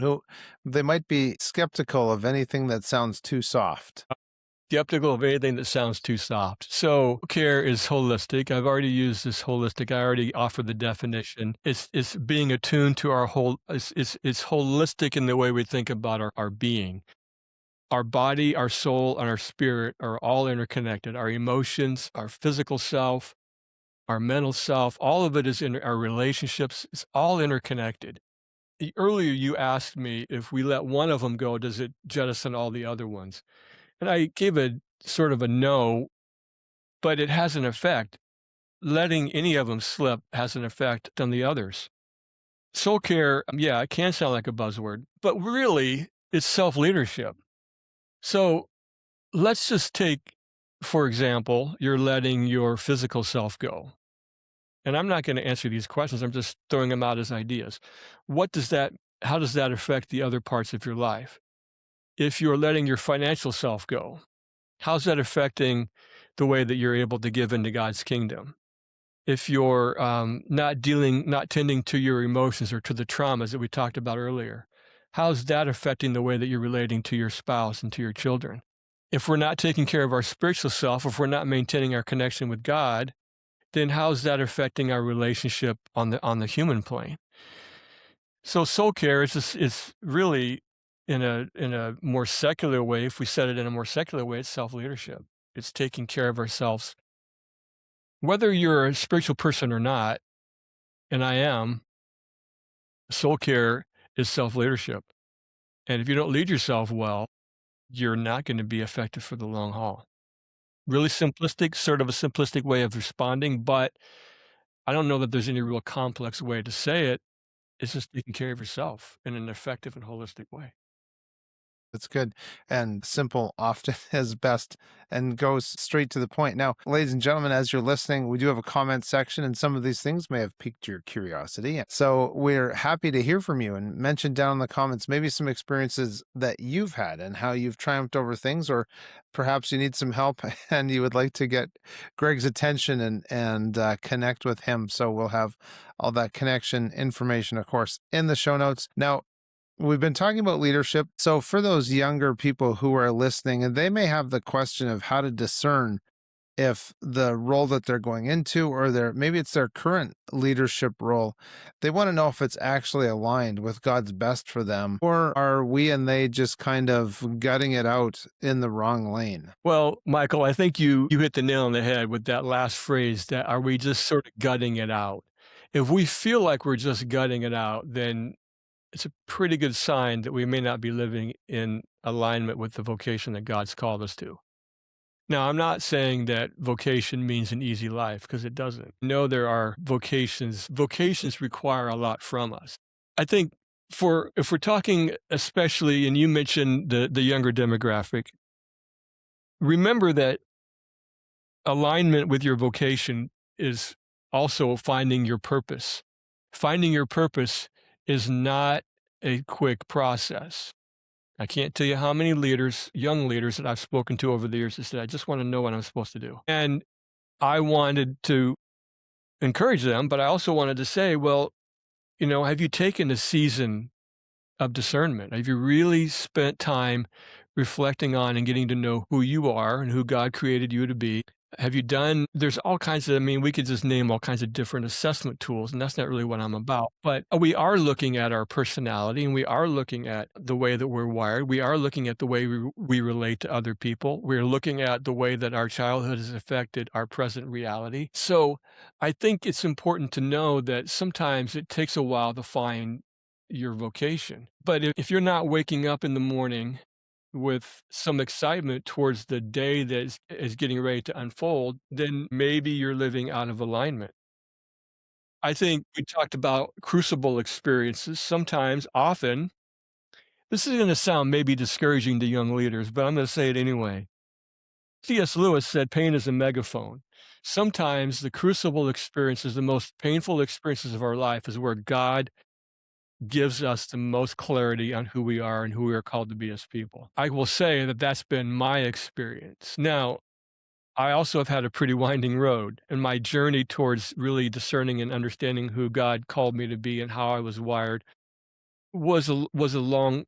who they might be skeptical of anything that sounds too soft? Skeptical of anything that sounds too soft. So care is holistic. I've already used this holistic. I already offered the definition. It's being attuned to our whole. It's holistic in the way we think about our being. Our body, our soul, and our spirit are all interconnected. Our emotions, our physical self, our mental self, all of it is in our relationships. It's all interconnected. Earlier, you asked me if we let one of them go, does it jettison all the other ones? And I gave a sort of a no, but it has an effect. Letting any of them slip has an effect on the others. Soul care, yeah, it can sound like a buzzword, but really it's self-leadership. So let's just take, for example, you're letting your physical self go. And I'm not going to answer these questions. I'm just throwing them out as ideas. How does that affect the other parts of your life? If you're letting your financial self go, how's that affecting the way that you're able to give into God's kingdom? If you're not tending to your emotions or to the traumas that we talked about earlier, how's that affecting the way that you're relating to your spouse and to your children? If we're not taking care of our spiritual self, if we're not maintaining our connection with God, then how's that affecting our relationship on the human plane? So soul care is really in a more secular way. If we said it in a more secular way, it's self-leadership. It's taking care of ourselves. Whether you're a spiritual person or not, and I am, soul care is self-leadership. And if you don't lead yourself well, you're not going to be effective for the long haul. Really simplistic, sort of a simplistic way of responding, but I don't know that there's any real complex way to say it. It's just taking care of yourself in an effective and holistic way. It's good and simple often is best and goes straight to the point. Now, ladies and gentlemen, as you're listening, we do have a comment section, and some of these things may have piqued your curiosity. So we're happy to hear from you and mention down in the comments maybe some experiences that you've had and how you've triumphed over things, or perhaps you need some help and you would like to get Greg's attention and connect with him. So we'll have all that connection information, of course, in the show notes. Now, we've been talking about leadership. So for those younger people who are listening, and they may have the question of how to discern if the role that they're going into or maybe it's their current leadership role, they want to know if it's actually aligned with God's best for them, or are we and they just kind of gutting it out in the wrong lane? Well, Michael, I think you hit the nail on the head with that last phrase, that are we just sort of gutting it out? If we feel like we're just gutting it out, then it's a pretty good sign that we may not be living in alignment with the vocation that God's called us to. Now, I'm not saying that vocation means an easy life, because it doesn't. No, there are vocations. Vocations require a lot from us. I think if we're talking especially, and you mentioned the younger demographic, remember that alignment with your vocation is also finding your purpose. Finding your purpose is not a quick process. I can't tell you how many leaders, young leaders that I've spoken to over the years that said, I just want to know what I'm supposed to do. And I wanted to encourage them, but I also wanted to say, well, have you taken a season of discernment? Have you really spent time reflecting on and getting to know who you are and who God created you to be? Have you there's all kinds of, we could just name all kinds of different assessment tools, and that's not really what I'm about. But we are looking at our personality, and we are looking at the way that we're wired. We are looking at the way we relate to other people. We're looking at the way that our childhood has affected our present reality. So I think it's important to know that sometimes it takes a while to find your vocation. But if you're not waking up in the morning with some excitement towards the day that is getting ready to unfold, then maybe you're living out of alignment. I think we talked about crucible experiences. Sometimes, often, This is going to sound maybe discouraging to young leaders, but I'm going to say it anyway. C.S. Lewis said pain is a megaphone. Sometimes the crucible experiences, the most painful experiences of our life, is where God gives us the most clarity on who we are and who we are called to be as people. I will say that that's been my experience. Now, I also have had a pretty winding road, and my journey towards really discerning and understanding who God called me to be and how I was wired was a long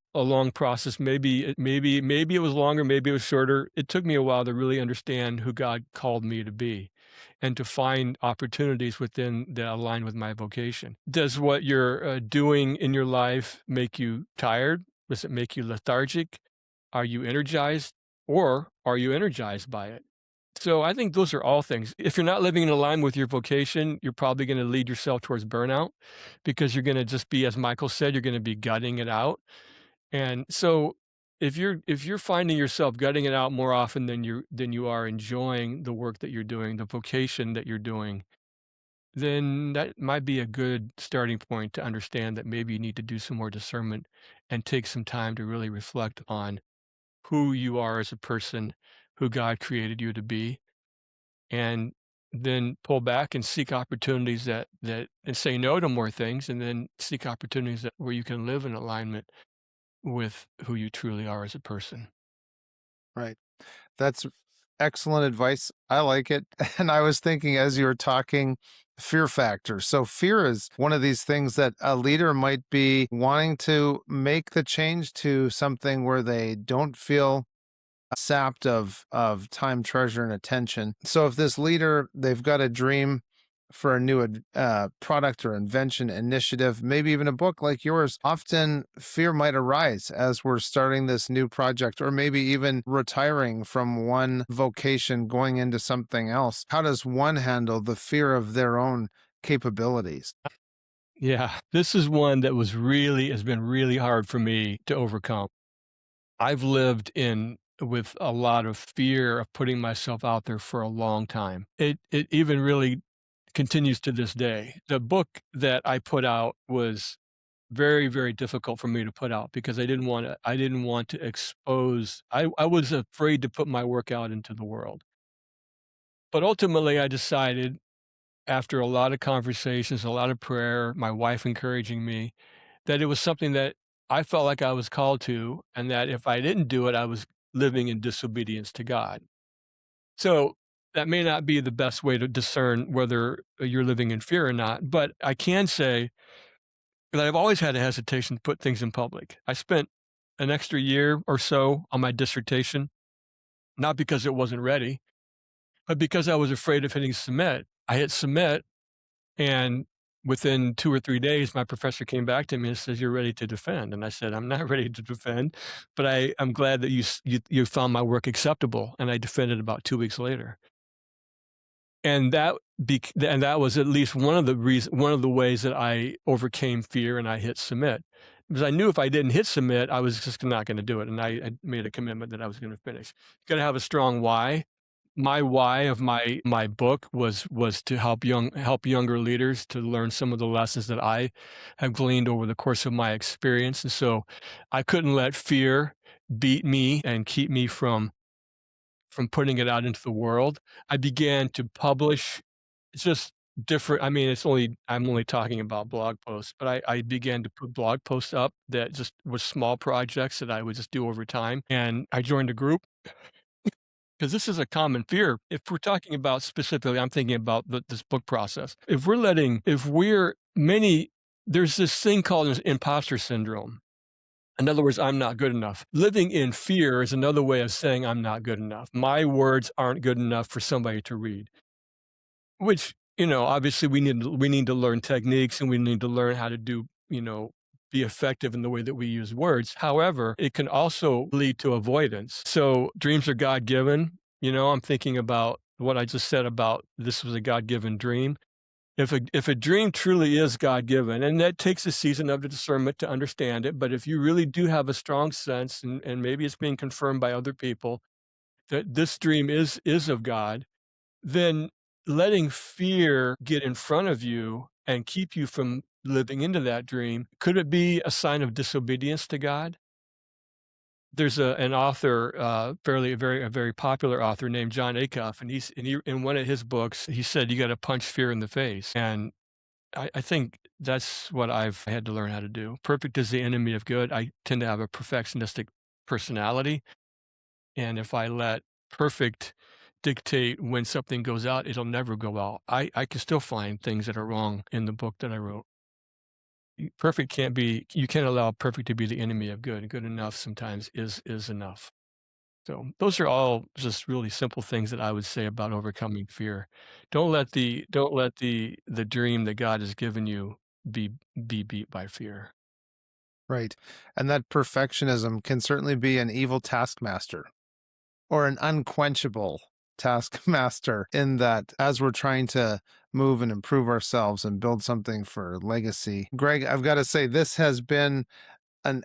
process. Maybe it was longer, maybe it was shorter. It took me a while to really understand who God called me to be and to find opportunities within that align with my vocation. Does what you're doing in your life make you tired? Does it make you lethargic? Are you energized, or are you energized by it? So I think those are all things. If you're not living in alignment with your vocation, you're probably going to lead yourself towards burnout, because you're going to just be, as Michael said, you're going to be gutting it out. And so if you're finding yourself gutting it out more often than you are enjoying the work that you're doing, the vocation that you're doing, then that might be a good starting point to understand that maybe you need to do some more discernment and take some time to really reflect on who you are as a person, who God created you to be, and then pull back and seek opportunities that and say no to more things, and then seek opportunities where you can live in alignment with who you truly are as a person. Right. That's excellent advice. I like it. And I was thinking as you were talking, fear factor. So, fear is one of these things that a leader might be wanting to make the change to something where they don't feel sapped of time, treasure, and attention. So if this leader, they've got a dream for a new product or invention, initiative, maybe even a book like yours, often fear might arise as we're starting this new project, or maybe even retiring from one vocation, going into something else. How does one handle the fear of their own capabilities? Yeah, this is one that has been really hard for me to overcome. I've lived in with a lot of fear of putting myself out there for a long time. It even really continues to this day. The book that I put out was very, very difficult for me to put out because I didn't want to expose. I was afraid to put my work out into the world. But ultimately I decided, after a lot of conversations, a lot of prayer, my wife encouraging me, that it was something that I felt like I was called to, and that if I didn't do it, I was living in disobedience to God. So that may not be the best way to discern whether you're living in fear or not, but I can say that I've always had a hesitation to put things in public. I spent an extra year or so on my dissertation, not because it wasn't ready, but because I was afraid of hitting submit. I hit submit, and within 2 or 3 days, my professor came back to me and says, "You're ready to defend." And I said, "I'm not ready to defend, but I'm glad that you found my work acceptable." And I defended about 2 weeks later. And that was at least one of the ways that I overcame fear and I hit submit. Because I knew if I didn't hit submit, I was just not gonna do it, and I made a commitment that I was gonna finish. You gotta have a strong why. My why of my book was to help younger leaders to learn some of the lessons that I have gleaned over the course of my experience, and so I couldn't let fear beat me and keep me from putting it out into the world. I began to publish just different. I mean, I'm only talking about blog posts, but I began to put blog posts up that just were small projects that I would just do over time, and I joined a group because this is a common fear. If we're talking about specifically, I'm thinking about this book process. If we're many, there's this thing called imposter syndrome. In other words, I'm not good enough. Living in fear is another way of saying I'm not good enough. My words aren't good enough for somebody to read, which, obviously we need to learn techniques, and we need to learn how to be effective in the way that we use words. However, it can also lead to avoidance. So dreams are God given. I'm thinking about what I just said about this was a God given dream. If a dream truly is God given, and that takes a season of discernment to understand it, but if you really do have a strong sense, and maybe it's being confirmed by other people that this dream is of God, then letting fear get in front of you and keep you from living into that dream, could it be a sign of disobedience to God? There's an author, a very popular author named John Acuff, and in one of his books, he said, "You gotta punch fear in the face," and I think that's what I've had to learn how to do. Perfect is the enemy of good. I tend to have a perfectionistic personality, and if I let perfect dictate when something goes out, it'll never go out. I can still find things that are wrong in the book that I wrote. Perfect can't be you can't allow perfect to be the enemy of good. Good enough sometimes is enough. So those are all just really simple things that I would say about overcoming fear. Don't let the dream that God has given you be be beat by fear. Right. And that perfectionism can certainly be an evil taskmaster or an unquenchable taskmaster, in that as we're trying to move and improve ourselves and build something for legacy. Greg, I've got to say, this has been an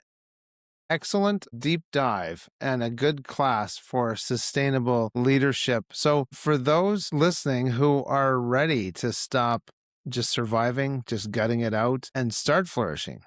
excellent deep dive and a good class for sustainable leadership. So, for those listening who are ready to stop just surviving, just gutting it out, and start flourishing,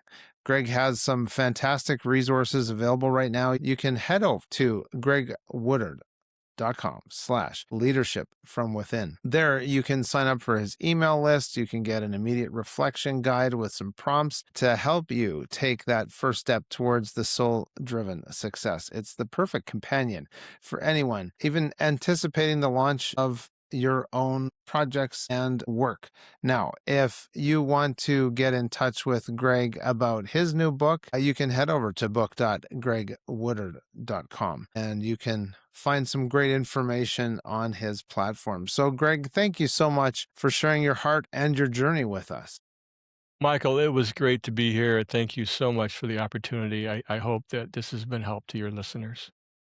Greg has some fantastic resources available right now. You can head over to gregwoodard.com/leadership from within. There you can sign up for his email list. You can get an immediate reflection guide with some prompts to help you take that first step towards the soul-driven success. It's the perfect companion for anyone, even anticipating the launch of your own projects and work. Now, if you want to get in touch with Greg about his new book, you can head over to book.gregwoodard.com and you can find some great information on his platform. So, Greg, thank you so much for sharing your heart and your journey with us. Michael, it was great to be here. Thank you so much for the opportunity. I hope that this has been help to your listeners.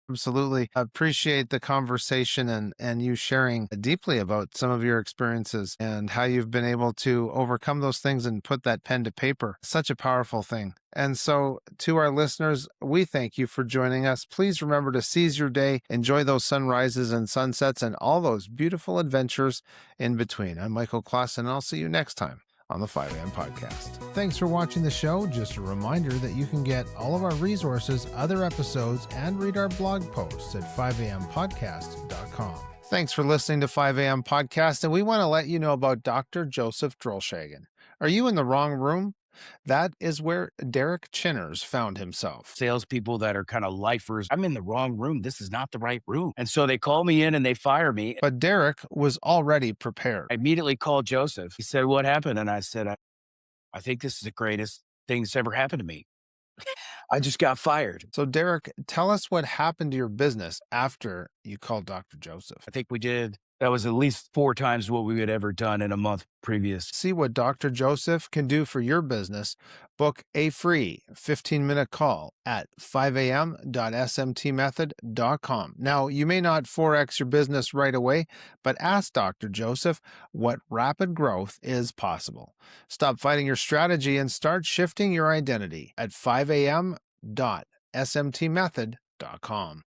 Absolutely. Appreciate the conversation and you sharing deeply about some of your experiences and how you've been able to overcome those things and put that pen to paper. Such a powerful thing. And so, to our listeners, we thank you for joining us. Please remember to seize your day, enjoy those sunrises and sunsets, and all those beautiful adventures in between. I'm Michael Clausen, and I'll see you next time on the 5am podcast. Thanks for watching the show. Just a reminder that you can get all of our resources, other episodes, and read our blog posts at 5ampodcast.com. Thanks for listening to 5am Podcast, and we want to let you know about Dr. Joseph Drolshagen. Are you in the wrong room? That is where Derek Chinners found himself. Salespeople that are kind of lifers. I'm in the wrong room. This is not the right room. And so they call me in and they fire me. But Derek was already prepared. I immediately called Joseph. He said, "What happened?" And I said, I think this is the greatest thing that's ever happened to me. I just got fired. So, Derek, tell us what happened to your business after you called Dr. Joseph. I think that was at least 4 times what we had ever done in a month previous. See what Dr. Joseph can do for your business. Book a free 15-minute call at 5am.smtmethod.com. Now, you may not 4x your business right away, but ask Dr. Joseph what rapid growth is possible. Stop fighting your strategy and start shifting your identity at 5am.smtmethod.com.